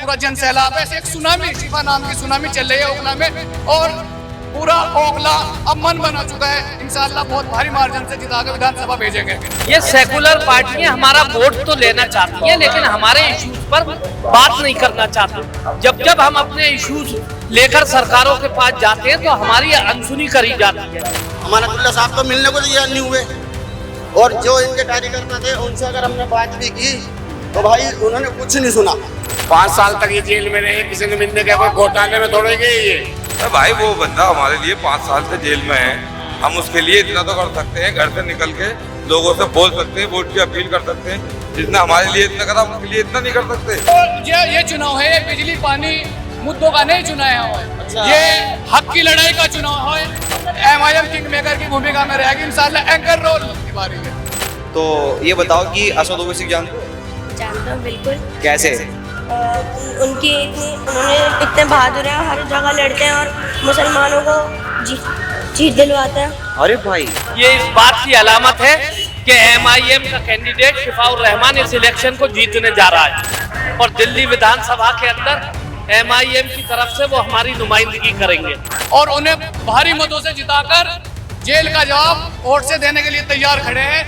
पूरा जन सैलाब है, ऐसे एक सुनामी, शिफा नाम की सुनामी चल रही है ओखला में, और पूरा ओखला अब मन बना चुका है। इंशाल्लाह बहुत भारी मार्जिन से जिता के विधानसभा भेजेंगे। ये सेकुलर पार्टियां हमारा वोट तो लेना चाहती हैं, लेकिन हमारे इश्यूज पर बात नहीं करना चाहती। जब हम अपने इश्यूज लेकर सरकारों के पास जाते हैं तो हमारी अनसुनी करी जाती है। अमानतुल्लाह साहब को मिलने को तैयार नहीं हुए, और जो इनके कार्यकर्ता थे उनसे अगर हमने बात भी की तो भाई उन्होंने कुछ नहीं सुना। 5 साल तक ये जेल में रहे, किसी ने मिलने गया, कोई घोटाले में थोड़े गए ये। भाई वो बंदा हमारे लिए 5 साल से जेल में है, हम उसके लिए इतना तो कर सकते हैं, घर से निकल के लोगों से बोल सकते हैं, वोट की अपील कर सकते हैं। जितना हमारे लिए इतना करा, उनके लिए इतना नहीं कर सकते। और ये चुनाव है, बिजली पानी मुद्दों का नहीं चुनाव है। अच्छा। ये हक की लड़ाई का चुनाव है। MIM किंग मेकर की भूमिका में रहेगी इंशाल्लाह, एंकर रोल की बारी है। तो ये बताओ कि असद ओवैसी जानते हूँ बिल्कुल। कैसे? उन्होंने इतने बहादुर हैं, हर जगह लड़ते हैं और मुसलमानों को जीत दिलवाते हैं। अरे भाई, ये इस बात की अलामत है कि MIM का कैंडिडेट शिफाउर रहमान इस इलेक्शन को जीतने जा रहा है, और दिल्ली विधानसभा के अंदर MIM की तरफ से वो हमारी नुमाइंदगी करेंगे, और उन्हें भारी मतों से जिताकर जेल का जवाब वोट से देने के लिए तैयार खड़े हैं।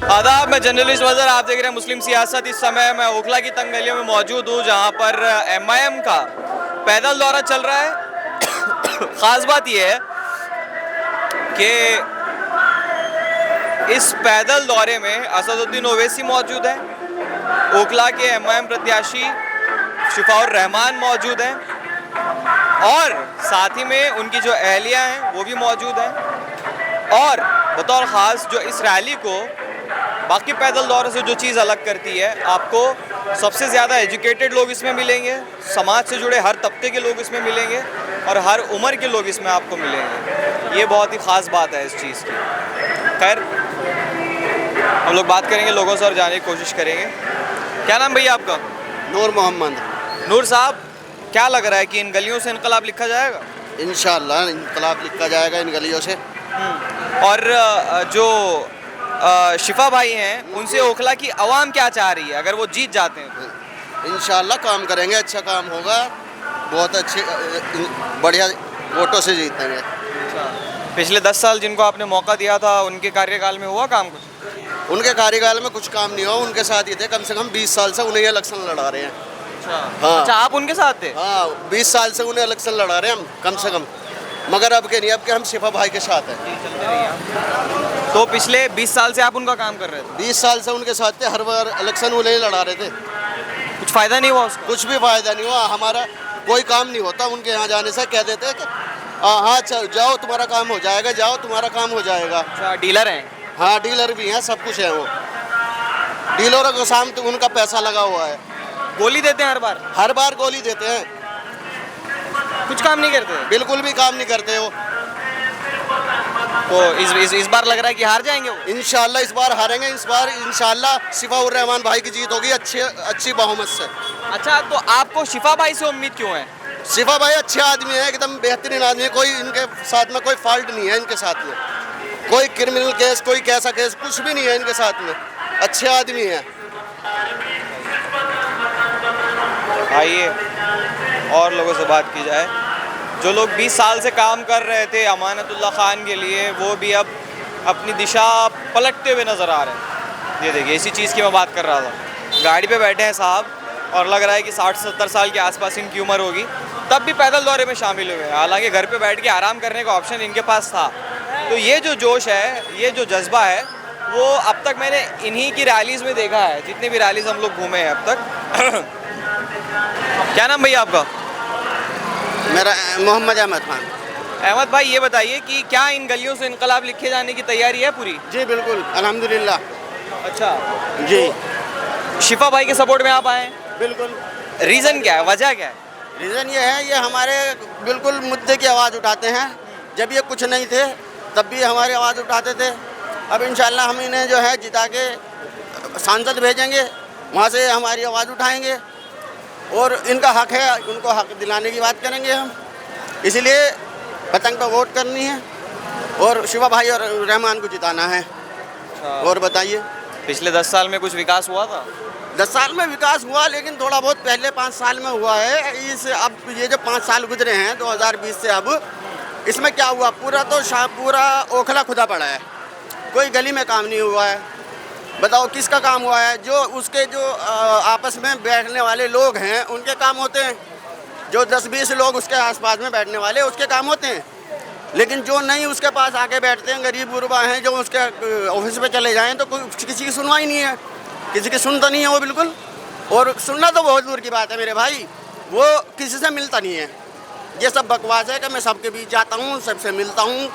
आदाब, मैं जर्नलिस्ट वज़र, आप देख रहे हैं मुस्लिम सियासत। इस समय मैं ओखला की तंग गलियों में मौजूद हूँ, जहाँ पर MIM का पैदल दौरा चल रहा है। ख़ास बात यह है कि इस पैदल दौरे में असदुद्दीन ओवैसी मौजूद है, ओखला के MIM प्रत्याशी शिफाउर रहमान मौजूद हैं, और साथ ही में उनकी जो अहलिया हैं वो भी मौजूद हैं। और बतौर ख़ास जो इस रैली को बाकी पैदल दौरे से जो चीज़ अलग करती है, आपको सबसे ज़्यादा एजुकेटेड लोग इसमें मिलेंगे, समाज से जुड़े हर तबके के लोग इसमें मिलेंगे, और हर उम्र के लोग इसमें आपको मिलेंगे। ये बहुत ही ख़ास बात है इस चीज़ की। खैर, हम लोग बात करेंगे लोगों से और जानने की कोशिश करेंगे। क्या नाम भैया आपका? नूर मोहम्मद। नूर साहब, क्या लग रहा है कि इन गलियों से इनकलाब लिखा जाएगा? इंशाअल्लाह इनकलाब लिखा जाएगा इन गलियों से। और जो शिफा भाई हैं, उनसे ओखला की आवाम क्या चाह रही है अगर वो जीत जाते हैं तो? इंशाअल्लाह काम करेंगे, अच्छा काम होगा, बहुत अच्छे बढ़िया वोटों से जीतेंगे। पिछले 10 साल जिनको आपने मौका दिया था, उनके कार्यकाल में हुआ काम कुछ? उनके कार्यकाल में कुछ काम नहीं हुआ, उनके साथ ही थे। कम से कम 20 साल से उन्हें इलेक्शन लड़ा रहे हैं। हाँ। अच्छा, आप उनके साथ थे? हाँ, 20 साल से उन्हें इलेक्शन लड़ा रहे हैं हम, कम से कम। मगर अब के नहीं, अब के हम शिफा भाई के साथ हैं। तो पिछले 20 साल से आप उनका काम कर रहे थे? 20 साल से उनके साथ थे, हर बार इलेक्शन उन्हें लड़ा रहे थे। कुछ फ़ायदा नहीं हुआ उसका? कुछ भी फ़ायदा नहीं हुआ, हमारा कोई काम नहीं होता। उनके यहाँ जाने से कह देते हैं कि हाँ जाओ तुम्हारा काम हो जाएगा, जाओ तुम्हारा काम हो जाएगा। अच्छा, डीलर हैं? हाँ, डीलर भी हैं, सब कुछ है। वो डीलरों के सामने तो उनका पैसा लगा हुआ है। गोली देते हैं हर बार? हर बार गोली देते हैं, कुछ काम नहीं करते? बिल्कुल भी काम नहीं करते वो। तो इस बार लग रहा है कि हार जाएंगे वो? इंशाल्लाह इस बार हारेंगे। इस बार इंशाल्लाह शिफाउर रहमान भाई की जीत होगी अच्छी बहुमत से। अच्छा, तो आपको शिफा भाई से उम्मीद क्यों है? शिफा भाई अच्छे आदमी है, एकदम बेहतरीन आदमी है। कोई इनके साथ में कोई फॉल्ट नहीं है, इनके साथ में कोई क्रिमिनल केस, कोई कैसा केस कुछ भी नहीं है इनके साथ में। अच्छे आदमी हैं। आइए और लोगों से बात की जाए। जो लोग 20 साल से काम कर रहे थे अमानतुल्लाह खान के लिए, वो भी अब अपनी दिशा पलटते हुए नज़र आ रहे हैं। ये देखिए, इसी चीज़ की मैं बात कर रहा था। गाड़ी पे बैठे हैं साहब, और लग रहा है कि 60-70 साल के आसपास इनकी उम्र होगी, तब भी पैदल दौरे में शामिल हुए। हालांकि घर पे बैठ के आराम करने का ऑप्शन इनके पास था। तो ये जो जोश है, ये जो जज्बा है, वो अब तक मैंने इन्हीं की रैलीज़ में देखा है, जितनी भी रैलीज़ हम लोग घूमे हैं अब तक। क्या नाम भैया आपका? मेरा मोहम्मद अहमद खान। अहमद भाई, ये बताइए कि क्या इन गलियों से इनकलाब लिखे जाने की तैयारी है पूरी? जी बिल्कुल, अल्हम्दुलिल्लाह। अच्छा जी, शिफा भाई के सपोर्ट में आप आए? बिल्कुल। रीज़न क्या है, वजह क्या है? रीज़न ये है, ये हमारे बिल्कुल मुद्दे की आवाज़ उठाते हैं। जब ये कुछ नहीं थे तब भी हमारी आवाज़ उठाते थे। अब इंशाल्लाह हम इन्हें जो है जिता के सांसद भेजेंगे, वहाँ से हमारी आवाज़ उठाएंगे, और इनका हक है, उनको हक दिलाने की बात करेंगे हम। इसलिए पतंग पर वोट करनी है और शिवा भाई और रहमान को जिताना है। और बताइए। पिछले 10 साल में कुछ विकास हुआ था? 10 साल में विकास हुआ, लेकिन थोड़ा बहुत पहले 5 साल में हुआ है। इस अब ये जो 5 साल गुजरे हैं 2020 से, अब इसमें क्या हुआ, पूरा ओखला खुदा पड़ा है। कोई गली में काम नहीं हुआ है। बताओ किसका काम हुआ है? जो उसके जो आपस में बैठने वाले लोग हैं उनके काम होते हैं। जो 10-20 लोग उसके आसपास में बैठने वाले उसके काम होते हैं। लेकिन जो नहीं उसके पास आके बैठते हैं, गरीब गुरबा हैं, जो उसके ऑफिस पे चले जाएं तो किसी की सुनवाई नहीं है, किसी की सुनता नहीं है वो बिल्कुल। और सुनना तो बहुत दूर की बात है मेरे भाई, वो किसी से मिलता नहीं है। ये सब बकवास है कि मैं सबके बीच जाता हूँ, सबसे मिलता हूँ,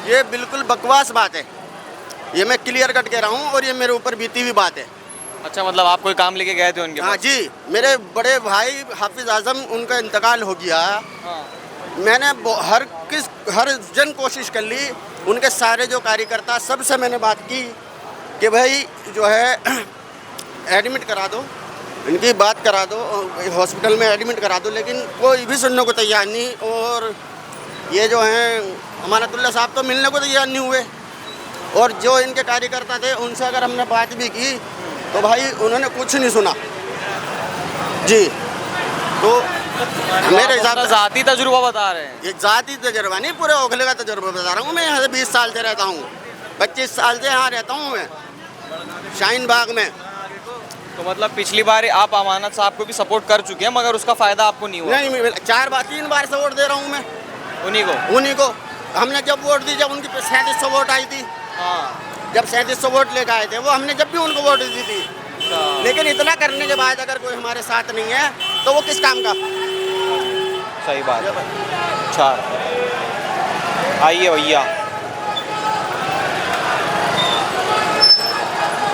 ये बिल्कुल बकवास बात है। ये मैं क्लियर कट कह रहा हूँ और ये मेरे ऊपर बीती हुई बात है। अच्छा, मतलब आप कोई काम लेके गए थे उनके हाँ पास? जी, मेरे बड़े भाई हाफिज आजम, उनका इंतकाल हो गया। हाँ। मैंने हर जन कोशिश कर ली, उनके सारे जो कार्यकर्ता सबसे मैंने बात की कि भाई जो है एडमिट करा दो, इनकी बात करा दो, हॉस्पिटल में एडमिट करा दो, लेकिन कोई भी सुनने को तैयार नहीं। और ये जो हैं अमानतुल्लाह साहब तो मिलने को तैयार नहीं हुए। और जो इनके कार्यकर्ता थे उनसे अगर हमने बात भी की तो भाई उन्होंने कुछ नहीं सुना जी। तो मेरे हिसाब से ज़ाती तजुर्बा बता रहे हैं? ये ज़ाती तजुर्बा नहीं, पूरे ओखले का तजुर्बा बता रहा हूँ। मैं यहाँ से 20 साल से रहता हूँ, 25 साल से यहाँ रहता हूँ मैं शाहीन बाग में। तो मतलब पिछली बार आप अमानत साहब को भी सपोर्ट कर चुके हैं मगर उसका फ़ायदा आपको नहीं हुआ? नहीं, 3 बार से वोट दे रहा हूँ मैं उन्हीं को। हमने जब वोट दी, जब उनकी 3700 वोट आई थी, हाँ, जब 3700 वोट लेकर आए थे वो, हमने जब भी उनको वोट दी थी। लेकिन इतना करने के बाद अगर कोई हमारे साथ नहीं है तो वो किस काम का? सही बात है। अच्छा, आइए भैया,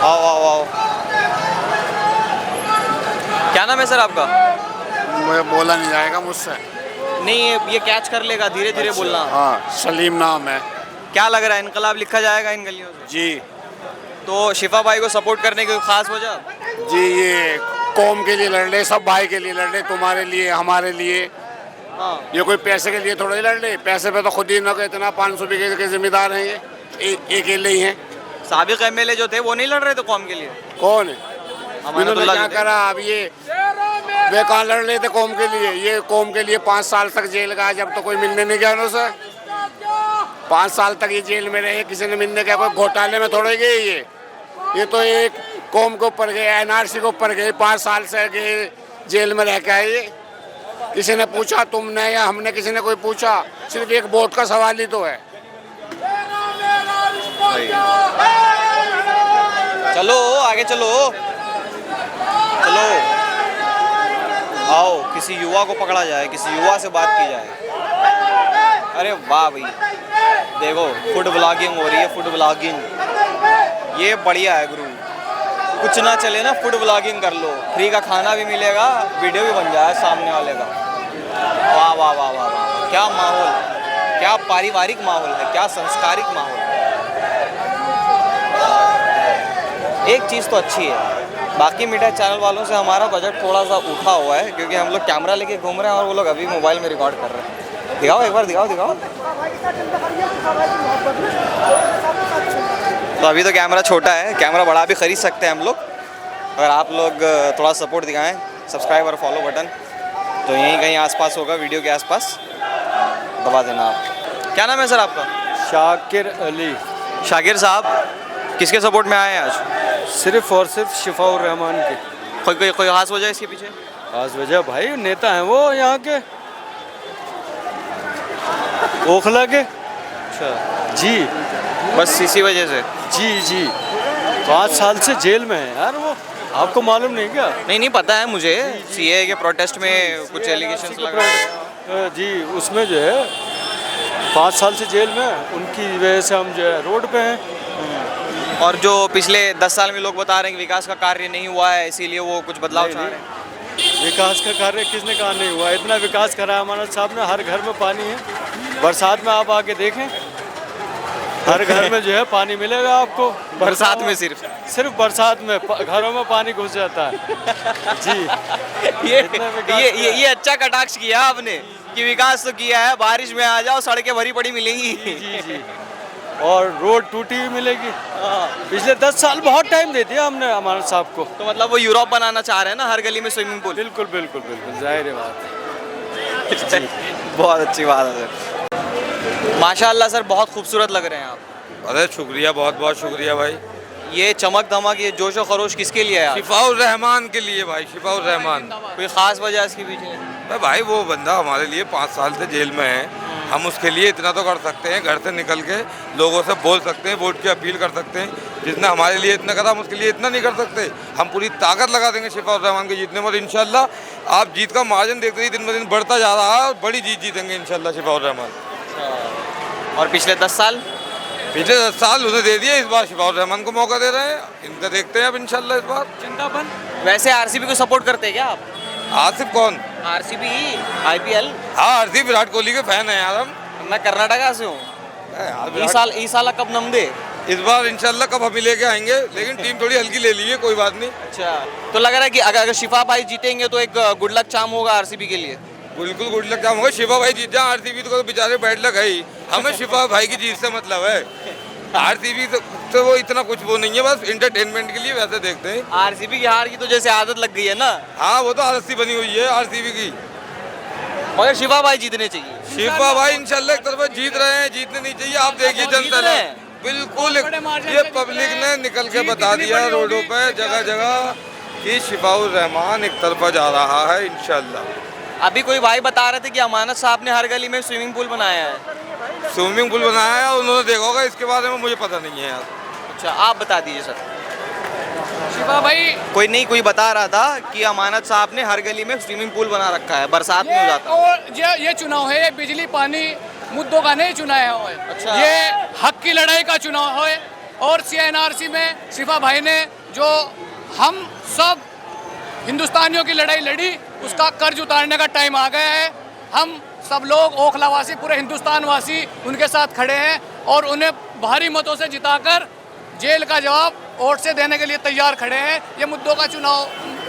आओ आओ आओ। क्या नाम है सर आपका? मुझे बोला नहीं जाएगा मुझसे। नहीं, ये कैच कर लेगा, धीरे धीरे बोलना। हाँ, सलीम नाम है। क्या लग रहा है, इनकलाब लिखा जाएगा इन गलियों से? जी तो शिफा भाई को सपोर्ट करने की खास वजह? जी, ये कौम के लिए लड़ रहे, सब भाई के लिए लड़ रहे, तुम्हारे लिए, हमारे लिए। हाँ। ये कोई पैसे के लिए थोड़ा ही लड़ रहे, पैसे पे तो खुद ही न इतना 500 बीघे के जिम्मेदार हैं ये, अकेले ही हैं। साबिक एमएलए जो थे वो नहीं लड़ रहे थे कौम के लिए? कौन है? अमानतुल्लाह क्या करा अब ये? वे कहाँ लड़ रहे थे कौम के लिए? ये कौम के लिए 5 साल तक जेल का, जब तो कोई मिलने नहीं गया उनसे। 5 साल तक ये जेल में रहे, किसी ने मिलने गया? कोई घोटाले में थोड़े गए ये तो एक कौम के ऊपर गए, एनआरसी के ऊपर गए, 5 साल से गए जेल में रह के आए। ये किसी ने पूछा तुमने या हमने, किसी ने कोई पूछा? सिर्फ एक वोट का सवाल ही तो है। चलो आगे चलो, चलो आओ, किसी युवा को पकड़ा जाए, किसी युवा से बात की जाए। अरे वाह भाई, देखो फूड ब्लॉगिंग हो रही है, फूड ब्लॉगिंग, ये बढ़िया है गुरु। कुछ ना चले ना, फूड ब्लॉगिंग कर लो, फ्री का खाना भी मिलेगा, वीडियो भी बन जाए सामने वाले का। वाह वाह वाह वाह वाह, क्या माहौल, क्या पारिवारिक माहौल है, क्या संस्कारिक माहौल है। एक चीज़ तो अच्छी है, बाकी मीडिया चैनल वालों से हमारा बजट थोड़ा सा उठा हुआ है क्योंकि हम लोग कैमरा लेके घूम रहे हैं और वो लोग अभी मोबाइल में रिकॉर्ड कर रहे हैं। दिखाओ एक बार, दिखाओ दिखाओ। तो अभी तो कैमरा छोटा है, कैमरा बड़ा भी खरीद सकते हैं हम लोग। अगर आप लोग थोड़ा सपोर्ट दिखाएं, सब्सक्राइब और फॉलो बटन तो यहीं कहीं आसपास होगा, वीडियो के आसपास दबा देना आप। क्या नाम है सर आपका? शाकिर अली। शाकिर साहब, किसके सपोर्ट में आए हैं आज? सिर्फ और सिर्फ शिफाउर रहमान के। कोई खास वजह इसके पीछे? खास वजह भाई, नेता हैं वो यहाँ के, ओखला के। अच्छा जी, बस इसी वजह से? जी जी, 5 साल से जेल में है यार वो, आपको मालूम नहीं क्या? नहीं पता है मुझे, सीए के प्रोटेस्ट में कुछ एलिगेशंस लगा जी, उसमें जो है 5 साल से जेल में, उनकी वजह से हम जो है रोड पे हैं। और जो पिछले 10 साल में लोग बता रहे हैं कि विकास का कार्य नहीं हुआ है, इसीलिए वो कुछ बदलाव चाह रहे हैं। विकास का कार्य किसने कहा नहीं हुआ? इतना विकास करा है अमानत साहब ने, हर घर में पानी है। बरसात में आप आके देखें, हर घर में जो है पानी मिलेगा आपको। बरसात में सिर्फ बरसात में घरों में पानी घुस जाता है। जी, ये अच्छा कटाक्ष किया आपने कि विकास तो किया है, बारिश में आ जाओ, सड़कें भरी पड़ी मिलेंगी। जी जी, और रोड टूटी हुई मिलेगी। पिछले 10 साल बहुत टाइम दे दिया हमने अमानत साहब को। तो मतलब वो यूरोप बनाना चाह रहे हैं ना, हर गली में स्विमिंग पूल। बिल्कुल बिल्कुल बिल्कुल, जाहिर है बात है। बहुत अच्छी बात है सर, माशाल्लाह सर, बहुत खूबसूरत लग रहे हैं आप। अरे शुक्रिया, बहुत बहुत शुक्रिया भाई। ये चमक धमक, ये जोश व खरोश किसके लिए है? शिफाउर रहमान के लिए भाई, शिफाउर रहमान। कोई खास वजह इसके पीछे? भाई वो बंदा हमारे लिए 5 साल से जेल में है, हम उसके लिए इतना तो कर सकते हैं, घर से निकल के लोगों से बोल सकते हैं, वोट की अपील कर सकते हैं। जिसने हमारे लिए इतना करा, हम उसके लिए इतना नहीं कर सकते। हम पूरी ताकत लगा देंगे शिफाउर रहमान के जीतने में, इंशाल्लाह आप जीत का मार्जिन देखते ही दिन ब दिन बढ़ता जा रहा है और बड़ी जीत जीतेंगे इंशाल्लाह शिफाउर रहमान। और पिछले 10 साल? पिछले 10 साल उन्हें दे दिए, इस बार शिफाउर रहमान को मौका दे रहे हैं, इनका देखते हैं अब इंशाल्लाह इस बार। वैसे आरसीबी को सपोर्ट करते हैं क्या आप? आसिफ कौन? RCB IPL? हाँ, आरसीबी विराट कोहली के फैन है यार हम। मैं कर्नाटका से हूँ। इस साल कब नम दे? इस बार इंशाल्लाह कब हम ही लेके आएंगे, लेकिन टीम थोड़ी हल्की ले ली है, कोई बात नहीं। अच्छा, तो लग रहा है कि अगर शिफा भाई जीतेंगे तो एक गुड लक चाम होगा आरसीबी के लिए। बिल्कुल गुड लक चाम होगा, शिफा भाई जीत जाए, आरसीबी तो बेचारे बैड लक है ही, हमें शिफा भाई की जीत से मतलब है। आरसीबी तो वो इतना कुछ वो नहीं है, बस इंटरटेनमेंट के लिए वैसे देखते हैं। आरसीबी की हार की तो जैसे आदत लग गई है ना। हाँ, वो तो आदत बनी हुई है आरसीबी की, मगर शिफा भाई जीतने चाहिए। शिफा भाई इंशाल्लाह एक तरफ जीत रहे हैं, जीतने नहीं चाहिए। आप देखिए जनता ने बिल्कुल, ये पब्लिक ने निकल के बता दिया रोडों पे जगह जगह कि शिफाउर रहमान एक तरफा जा रहा है इंशाल्लाह। अभी कोई भाई बता रहे थे कि अमानत साहब ने हर गली में स्विमिंग पूल बनाया है। स्विमिंग पूल बनाया है, उन्होंने देखा होगा, इसके बारे में मुझे पता नहीं है यार। अच्छा, आप बता दीजिए सर। शिफा भाई कोई बता रहा था कि अमानत साहब ने हर गली में स्विमिंग पूल बना रखा है, बरसात में हो जाता है। और ये चुनाव है, ये बिजली पानी मुद्दों का नहीं चुनाव है। अच्छा। ये हक की लड़ाई का चुनाव है। और CNRC में शिफा भाई ने जो हम सब हिंदुस्तानियों की लड़ाई लड़ी, उसका कर्ज उतारने का टाइम आ गया है। हम सब लोग ओखलावासी, पूरे हिंदुस्तान वासी उनके साथ खड़े हैं और उन्हें भारी मतों से जिताकर जेल का जवाब वोट से देने के लिए तैयार खड़े हैं। ये मुद्दों का चुनाव,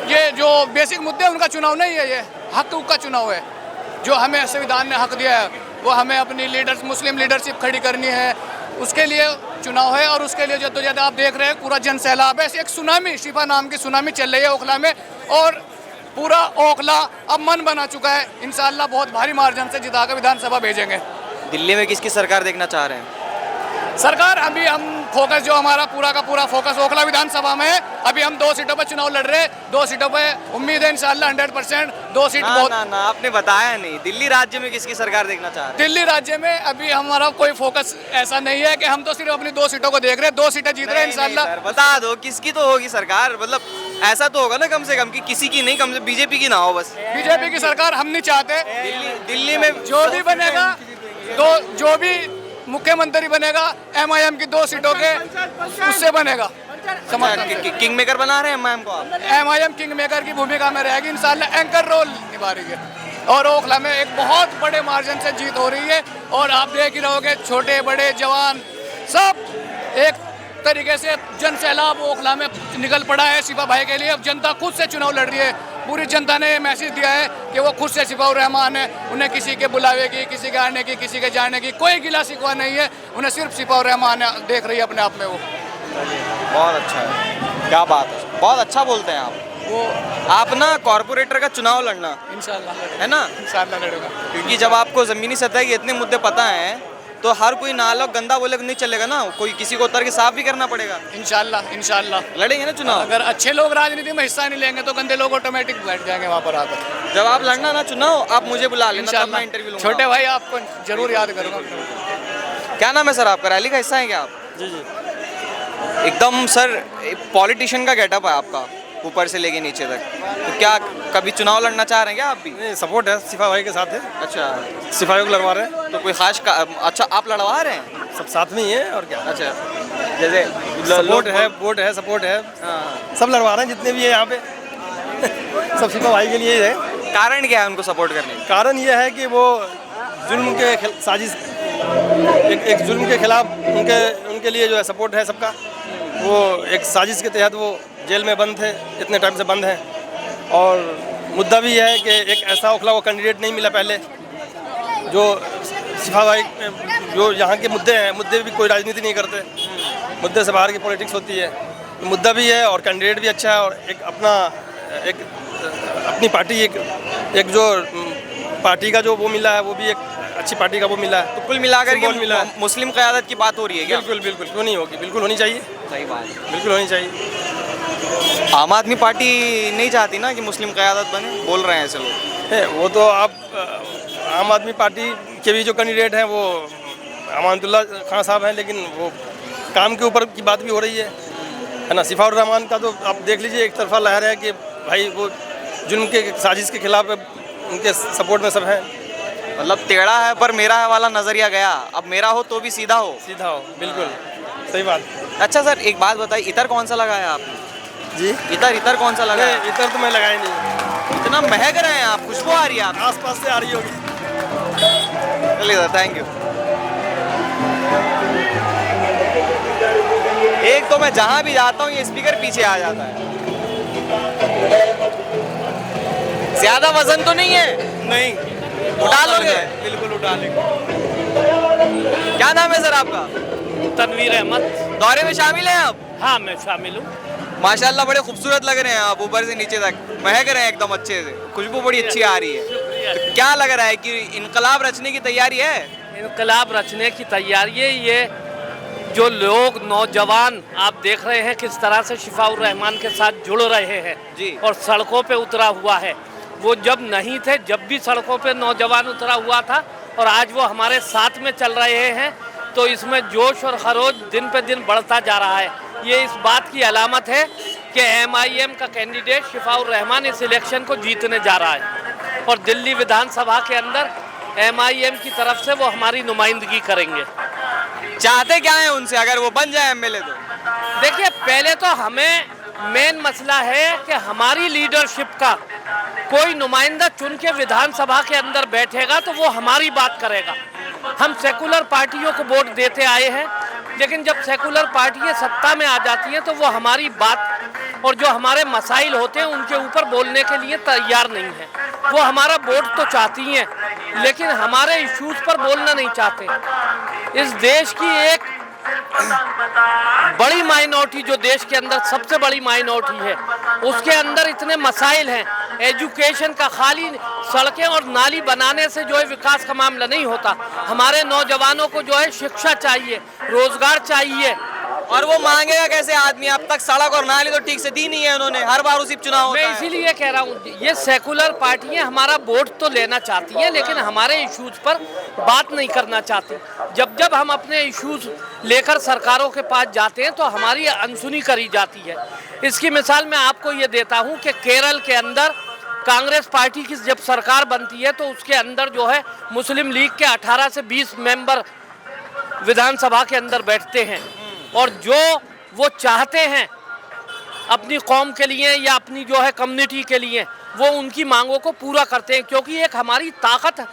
ये जो बेसिक मुद्दे उनका चुनाव नहीं है, ये हक का चुनाव है। जो हमें संविधान ने हक दिया है, वो हमें अपनी मुस्लिम लीडरशिप खड़ी करनी है, उसके लिए चुनाव है। और उसके लिए जद्दोजहद आप देख रहे हैं, पूरा जन सैलाब है। एक सुनामी, शिफा नाम की सुनामी चल रही है ओखला में, और पूरा ओखला अब मन बना चुका है। इंशाल्लाह बहुत भारी मार्जिन से जिताकर विधानसभा भेजेंगे। दिल्ली में किसकी सरकार देखना चाह रहे हैं? सरकार अभी हम फोकस, जो हमारा पूरा का पूरा फोकस ओखला विधानसभा में है। अभी हम 2 सीटों पर चुनाव लड़ रहे हैं, 2 सीटों पर उम्मीद है इंशाल्लाह 100%। 2 सीट बहुत ना आपने बताया नहीं। दिल्ली राज्य में किसकी सरकार देखना चाह रहे हैं? दिल्ली राज्य में अभी हमारा कोई फोकस ऐसा नहीं है कि हम तो सिर्फ अपनी 2 सीटों को देख रहे हैं। 2 सीटें जीत रहे हैं इंशाल्लाह। बता दो किसकी तो होगी सरकार, मतलब ऐसा तो होगा ना कम से कम कि किसी की नहीं, कम से बीजेपी की ना हो बस। बीजेपी की सरकार हम नहीं चाहते। दिल्ली में जो भी बनेगा, जो भी मुख्यमंत्री बनेगा MIM की 2 सीटों के उससे बनेगा। किंग मेकर बना रहे हैं MIM को आप? MIM किंग मेकर की भूमिका में रहेगी इंशाल्लाह, एंकर रोल निभा रही है। और ओखला में एक बहुत बड़े मार्जिन से जीत हो रही है। और आप देख ही रहोगे, छोटे बड़े जवान सब एक तरीके से जन सैलाब ओखला में निकल पड़ा है शिफा भाई के लिए। अब जनता खुद से चुनाव लड़ रही है। पूरी जनता ने मैसेज दिया है कि वो खुद से शिफाउर रहमान है। उन्हें किसी के बुलावे की, किसी के आने की, किसी के जाने की कोई गिला शिकवा नहीं है। उन्हें सिर्फ शिफाउर रहमान देख रही है अपने आप में। वो बहुत अच्छा है, क्या बात है, बहुत अच्छा बोलते हैं आप। आप ना कॉर्पोरेटर का चुनाव लड़ना इंशाल्लाह है ना? इंशाल्लाह लड़ूंगा, क्योंकि जब आपको ज़मीनी सतह के इतने मुद्दे पता हैं तो हर कोई नाला गंदा बोले नहीं चलेगा ना, कोई किसी को उतर के साफ भी करना पड़ेगा। इंशाल्लाह लड़ेंगे ना चुनाव। अगर अच्छे लोग राजनीति में हिस्सा नहीं लेंगे तो गंदे लोग ऑटोमेटिक बैठ जाएंगे वहाँ पर आकर। जब आप लड़ना ना चुनाव, आप मुझे बुला लेना, तब मैं इंटरव्यू लूंगा। छोटे भाई आपको जरूर याद करूँगा। क्या नाम है सर आपका? रैली का हिस्सा है क्या आप? जी। एकदम सर पॉलिटिशियन का गेटअप है आपका, ऊपर से लेके नीचे तक। तो क्या कभी चुनाव लड़ना चाह रहे हैं क्या आप भी? नहीं, सपोर्ट है, शिफा भाई के साथ है। अच्छा, सिपाहियों को लड़वा रहे हैं। तो कोई खास अच्छा आप लड़वा रहे हैं? सब साथ में ही है और क्या। अच्छा, जैसे सपोर्ट है, वोट है, सपोर्ट है, सब लड़वा रहे हैं जितने भी है यहाँ पे। सब शिफा भाई के लिए है। कारण क्या है उनको सपोर्ट करने का? कारण ये है कि वो जुल्म के साजिश, एक जुल्म के खिलाफ उनके लिए जो है सपोर्ट है सबका। वो एक साजिश के तहत वो जेल में बंद थे, इतने टाइम से बंद हैं। और मुद्दा भी है कि एक ऐसा ओखला वो कैंडिडेट नहीं मिला पहले जो शिफा भाई जो यहाँ के मुद्दे हैं, मुद्दे भी कोई राजनीति नहीं करते, मुद्दे से बाहर की पॉलिटिक्स होती है। मुद्दा भी है और कैंडिडेट भी अच्छा है और एक अपनी पार्टी एक जो पार्टी का जो वो मिला है वो भी एक अच्छी पार्टी का वो मिला है। तो कुल मिलाकर सिंबल मिला के है। मुस्लिम क़यादत की बात हो रही है क्या? बिल्कुल बिल्कुल, क्यों नहीं होगी, बिल्कुल होनी चाहिए, सही बात है। बिल्कुल होनी चाहिए। आम आदमी पार्टी नहीं चाहती ना कि मुस्लिम क़यादत बने, बोल रहे हैं ऐसे लोग। है वो तो आप आम आदमी पार्टी के भी जो कैंडिडेट हैं वो अमानतुल्लाह खान साहब हैं, लेकिन वो काम के ऊपर की बात भी हो रही है ना। सिफाउर रहमान का तो आप देख लीजिए, एक तरफा लहर है कि भाई वो जुल्म के साजिश के खिलाफ उनके सपोर्ट में सब हैं। मतलब टेढ़ा है पर मेरा है वाला नज़रिया गया, अब मेरा हो तो भी सीधा हो। सीधा हो, बिल्कुल सही बात। अच्छा सर, एक बात बताइए, इतर कौन सा लगाया आपने? जी इतर कौन सा लगाया? इतर तो मैं लगाई नहीं, इतना महक रहे हैं आप, खुशबू आ रही है आप। आस पास से आ रही होगी। चलिए सर, थैंक यू। एक तो मैं जहाँ भी जाता हूँ ये स्पीकर पीछे आ जाता है। ज्यादा वजन तो नहीं है? नहीं, उठा लोगे? बिल्कुल उठा लेंगे। क्या नाम है सर आपका? तनवीर अहमद। दौरे में शामिल हैं आप? हाँ, मैं शामिल हूँ। माशाल्लाह बड़े खूबसूरत लग रहे हैं आप, ऊपर से नीचे तक महक रहे हैं एकदम अच्छे से, खुशबू बड़ी अच्छी आ रही है। तो क्या लग रहा है कि इनकलाब रचने की तैयारी है? इनकलाब रचने की तैयारी है। ये जो लोग नौजवान आप देख रहे हैं किस तरह से शिफाउर रहमान के साथ जुड़ रहे हैं जी। और सड़कों पे उतरा हुआ है। वो जब नहीं थे, जब भी सड़कों पे नौजवान उतरा हुआ था और आज वो हमारे साथ में चल रहे हैं, तो इसमें जोश और खरोज दिन पे दिन बढ़ता जा रहा है। ये इस बात की अलामत है कि MIM का कैंडिडेट शिफाउर रहमान इस इलेक्शन को जीतने जा रहा है और दिल्ली विधानसभा के अंदर MIM की तरफ से वो हमारी नुमाइंदगी करेंगे। चाहते क्या है उनसे, अगर वो बन जाए MLA तो? देखिए, पहले तो हमें मेन मसला है कि हमारी लीडरशिप का कोई नुमाइंदा चुन के विधानसभा के अंदर बैठेगा तो वो हमारी बात करेगा। हम सेकुलर पार्टियों को वोट देते आए हैं, लेकिन जब सेकुलर पार्टियां सत्ता में आ जाती हैं तो वो हमारी बात और जो हमारे मसाइल होते हैं उनके ऊपर बोलने के लिए तैयार नहीं है। वो हमारा वोट तो चाहती हैं, लेकिन हमारे इश्यूज पर बोलना नहीं चाहते। इस देश की एक बड़ी माइनॉरिटी, जो देश के अंदर सबसे बड़ी माइनॉरिटी है, उसके अंदर इतने मसाइल हैं। एजुकेशन का खाली सड़कें और नाली बनाने से जो है विकास का मामला नहीं होता। हमारे नौजवानों को जो है शिक्षा चाहिए, रोजगार चाहिए। और वो मांगेगा कैसे आदमी? अब तक सड़क और नाली तो ठीक से दी नहीं है उन्होंने, हर बार उसी चुनाव होता मैं है। इसीलिए कह रहा हूँ, ये सेकुलर पार्टियां हमारा वोट तो लेना चाहती हैं, लेकिन हमारे इश्यूज पर बात नहीं करना चाहती। जब हम अपने इश्यूज लेकर सरकारों के पास जाते हैं तो हमारी अनसुनी करी जाती है। इसकी मिसाल मैं आपको ये देता हूँ कि केरल के अंदर कांग्रेस पार्टी की जब सरकार बनती है तो उसके अंदर जो है मुस्लिम लीग के 18 से 20 मेंबर विधानसभा के अंदर बैठते हैं और जो वो चाहते हैं अपनी कौम के लिए या अपनी जो है कम्युनिटी के लिए, वो उनकी मांगों को पूरा करते हैं, क्योंकि एक हमारी ताकत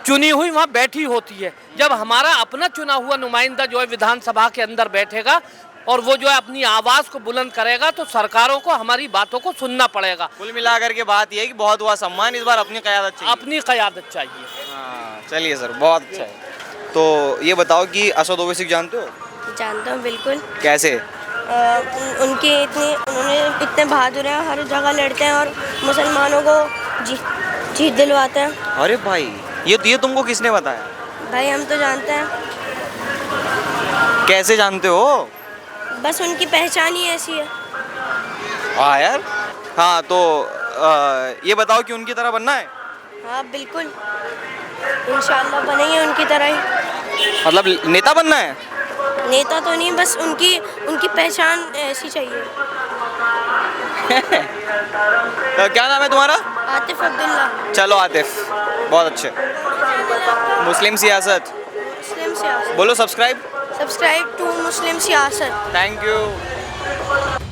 चुनी हुई वहाँ बैठी होती है। जब हमारा अपना चुना हुआ नुमाइंदा जो है विधानसभा के अंदर बैठेगा और वो जो है अपनी आवाज़ को बुलंद करेगा तो सरकारों को हमारी बातों को सुनना पड़ेगा। कुल मिलाकर के बात ये है कि बहुत हुआ सम्मान, इस बार अपनी क़यादत चाहिए। अपनी क़यादत चाहिए। हाँ, चलिए सर, बहुत अच्छा है। तो ये बताओ कि असद ओवैसी को जानते हो? जानता हूँ बिल्कुल। कैसे? उन्होंने इतने बहादुर हैं, हर जगह लड़ते हैं और मुसलमानों को जीत दिलवाते हैं। अरे भाई, ये तुमको किसने बताया? भाई हम तो जानते हैं। कैसे जानते हो? बस उनकी पहचान ही ऐसी है। हाँ यार। हाँ तो ये बताओ कि उनकी तरह बनना है? हाँ बिल्कुल, इंशाल्लाह बनेंगे उनकी तरह ही। मतलब नेता बनना है? नेता तो नहीं, बस उनकी पहचान ऐसी चाहिए। तो क्या नाम है तुम्हारा? आतिफ अब्दुल्ला। चलो आतिफ, बहुत अच्छे। मुस्लिम सियासत मुस्लिम सियासत बोलो। सब्सक्राइब टू मुस्लिम सियासत। Thank you.